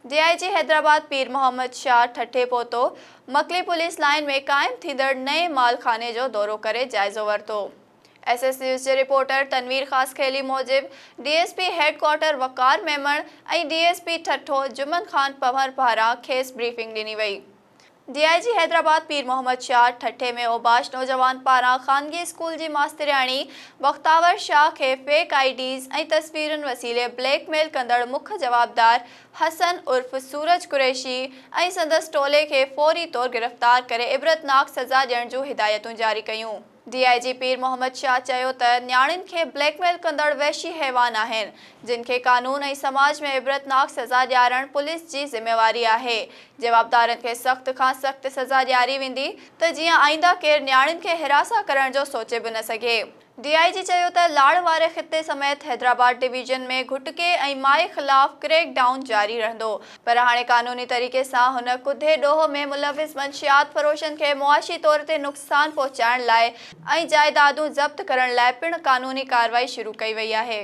DIG Hyderabad पीर मोहम्मद शाह ठठे पहुतो मकली police line में कायम थींदड़ नए मालखाने जो दौरो करे जायज़ो वरितो। एसएस न्यूज़ जे रिपोर्टर तनवीर ख़ास खेली मूजिब डीएसपी हेडक्वार्टर वकार मेमण ऐं डीएसपी ठठो जुमन खान पवर पारां खेस ब्रीफिंग ॾिनी वई। डीआईजी हैदराबाद पीर मोहम्मद शाह ठठे में ओबाश नौजवान पारां खानगी स्कूल जी मास्तरियाणी बख्तावर शाह के फेक आईडीज़ ऐं तस्वीरुनि वसीले ब्लैकमेल कंदड़ मुख्य जवाबदार हसन उर्फ सूरज कुरैशी ऐं संदसि टोले के फौरी तौर गिरफ्तार करे इबरतनाक सज़ा ॾियण जूं हिदायतूं जारी कयूं। डीआईजी पीर मोहम्मद शाह चयो त न्याणियुनि खे ब्लैकमेल कंदड़ वहशी हैवान आहिनि जिन खे कानून ऐं समाज में इबरतनाक सज़ा ॾियारणु पुलिस जी ज़िम्मेवारी आहे। जवाबदारनि खे सख़्त खां सख़्त सज़ा ॾियारी वेंदी त जीअं आईंदा केरु न्याणियुनि खे हिरासा करण जो सोचे बि न सघे। डीआईजी चयो त लाड़ वारे ख़िते समेत हैदराबाद डिवीज़न में घुटके ऐं माए ख़िलाफ़ क्रैक डाउन जारी रहंदो, पर हाणे कानूनी तरीक़े सां हुन कुधे ॾोह में मुलविस मंशियात फ़रोशनि खे मुआशी तौर ते नुक़सान पहुचाइण लाइ ऐं जाइदादूं ज़ब्त करण लाइ पिणु कानूनी कार्रवाई शुरू कई वई आहे।